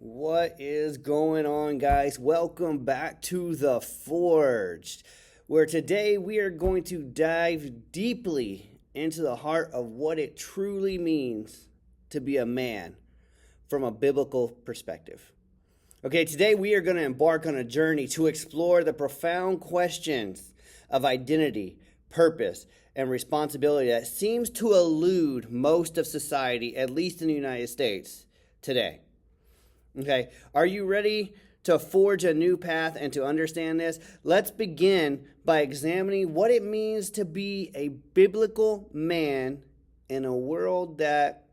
What is going on, guys? Welcome back to The Forged, where today we are going to dive deeply into the heart of what it truly means to be a man from a biblical perspective. Okay, today we are going to embark on a journey to explore the profound questions of identity, purpose, and responsibility that seems to elude most of society, at least in the United States, today. Okay, are you ready to forge a new path and to understand this? Let's begin by examining what it means to be a biblical man in a world that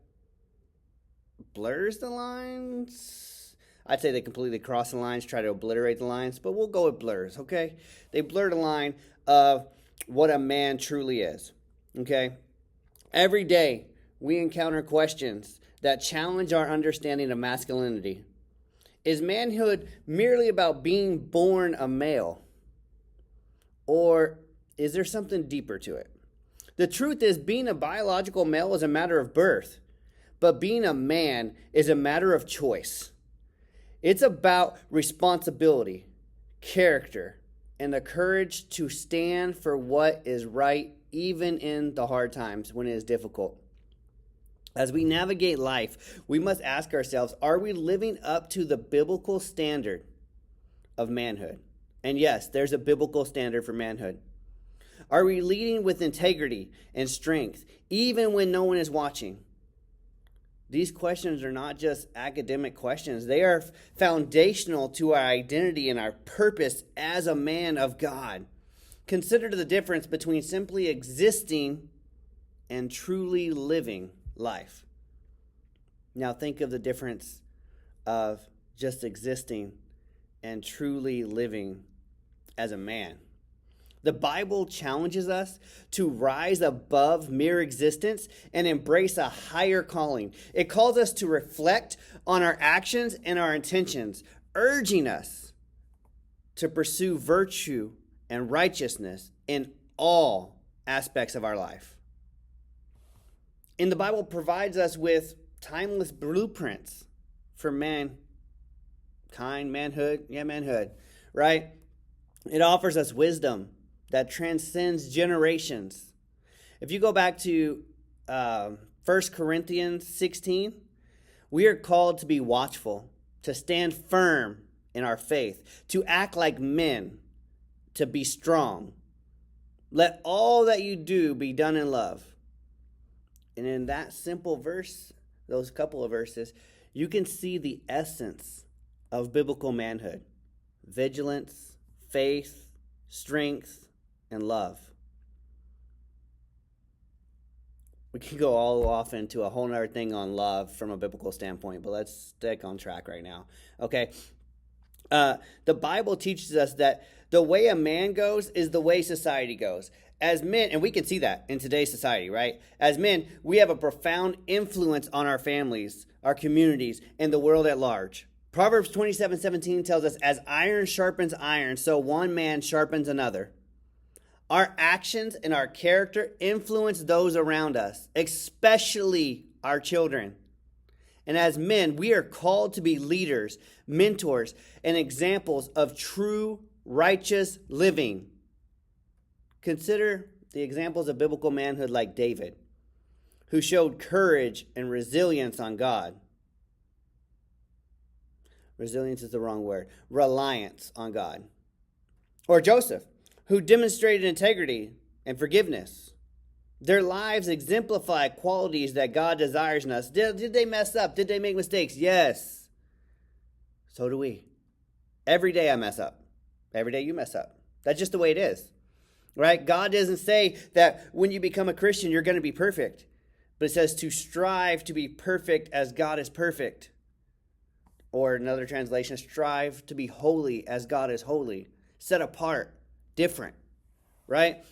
blurs the lines. I'd say they completely cross the lines, try to obliterate the lines, but we'll go with blurs, okay? They blur the line of what a man truly is, okay? Every day we encounter questions that challenge our understanding of masculinity. Is manhood merely about being born a male? Or is there something deeper to it? The truth is, being a biological male is a matter of birth, but being a man is a matter of choice. It's about responsibility, character, and the courage to stand for what is right, even in the hard times when it is difficult. As we navigate life, we must ask ourselves, are we living up to the biblical standard of manhood? And yes, there's a biblical standard for manhood. Are we leading with integrity and strength, even when no one is watching? These questions are not just academic questions. They are foundational to our identity and our purpose as a man of God. Consider the difference between simply existing and truly living life. Now think of the difference of just existing and truly living as a man. The Bible challenges us to rise above mere existence and embrace a higher calling. It calls us to reflect on our actions and our intentions, urging us to pursue virtue and righteousness in all aspects of our life. And the Bible provides us with timeless blueprints for manhood, right? It offers us wisdom that transcends generations. If you go back to 1 Corinthians 16, we are called to be watchful, to stand firm in our faith, to act like men, to be strong. Let all that you do be done in love. And in that simple verse, those couple of verses, you can see the essence of biblical manhood: vigilance, faith, strength, and love. We can go all off into a whole nother thing on love from a biblical standpoint, but let's stick on track right now. Okay. The Bible teaches us that the way a man goes is the way society goes. As men, and we can see that in today's society, right? As men, we have a profound influence on our families, our communities, and the world at large. Proverbs 27:17 tells us, as iron sharpens iron, so one man sharpens another. Our actions and our character influence those around us, especially our children. And as men, we are called to be leaders, mentors, and examples of true righteous living. Consider the examples of biblical manhood like David, who showed courage and resilience on God. Resilience is the wrong word. Reliance on God. Or Joseph, who demonstrated integrity and forgiveness. Their lives exemplify qualities that God desires in us. Did they mess up? Did they make mistakes? Yes. So do we. Every day I mess up. Every day you mess up. That's just the way it is. Right? God doesn't say that when you become a Christian, you're going to be perfect. But it says to strive to be perfect as God is perfect. Or another translation, strive to be holy as God is holy. Set apart, different. Right?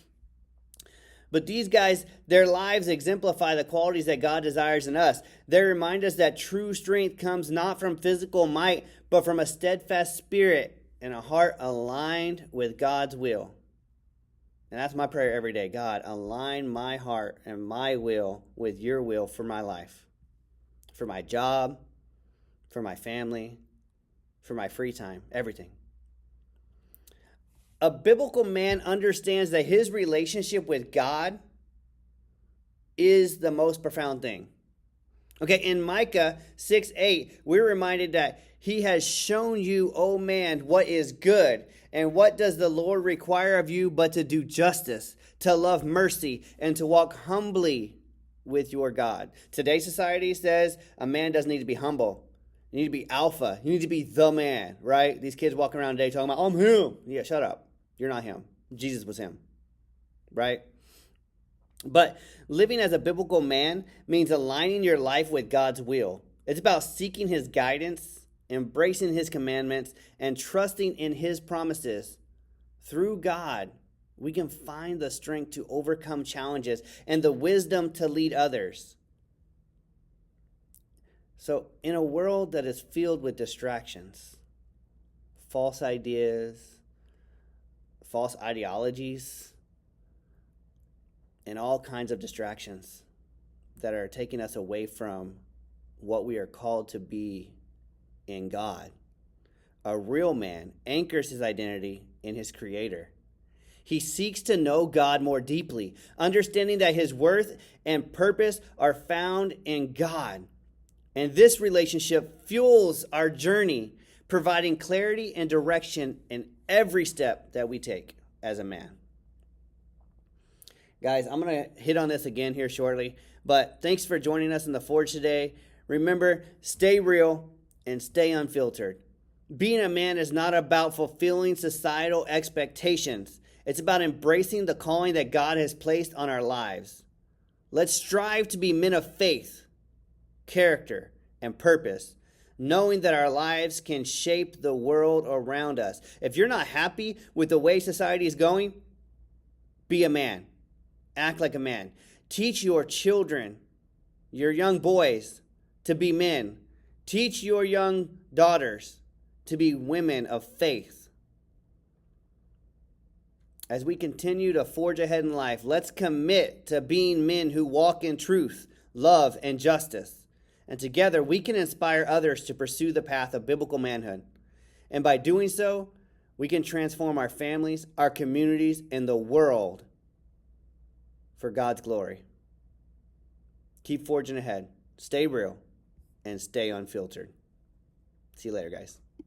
But these guys, their lives exemplify the qualities that God desires in us. They remind us that true strength comes not from physical might, but from a steadfast spirit and a heart aligned with God's will. And that's my prayer every day. God, align my heart and my will with your will for my life, for my job, for my family, for my free time, everything. A biblical man understands that his relationship with God is the most profound thing. Okay, in Micah 6:8, we're reminded that he has shown you, O man, what is good. And what does the Lord require of you but to do justice, to love mercy, and to walk humbly with your God? Today's society says a man doesn't need to be humble. You need to be alpha. You need to be the man, right? These kids walking around today talking about, I'm him. Yeah, shut up. You're not him. Jesus was him, right? But living as a biblical man means aligning your life with God's will. It's about seeking his guidance, embracing his commandments, and trusting in his promises. Through God, we can find the strength to overcome challenges and the wisdom to lead others. So, in a world that is filled with distractions, false ideas, false ideologies, and all kinds of distractions that are taking us away from what we are called to be in God, a real man anchors his identity in his Creator. He seeks to know God more deeply, understanding that his worth and purpose are found in God. And this relationship fuels our journey, providing clarity and direction in every step that we take as a man. Guys, I'm going to hit on this again here shortly, but thanks for joining us in the Forge today. Remember, stay real and stay unfiltered. Being a man is not about fulfilling societal expectations. It's about embracing the calling that God has placed on our lives. Let's strive to be men of faith, character, and purpose, knowing that our lives can shape the world around us. If you're not happy with the way society is going, be a man. Act like a man. Teach your children, your young boys, to be men. Teach your young daughters to be women of faith. As we continue to forge ahead in life, let's commit to being men who walk in truth, love, and justice. And together we can inspire others to pursue the path of biblical manhood. And by doing so, we can transform our families, our communities, and the world for God's glory. Keep forging ahead. Stay real and stay unfiltered. See you later, guys.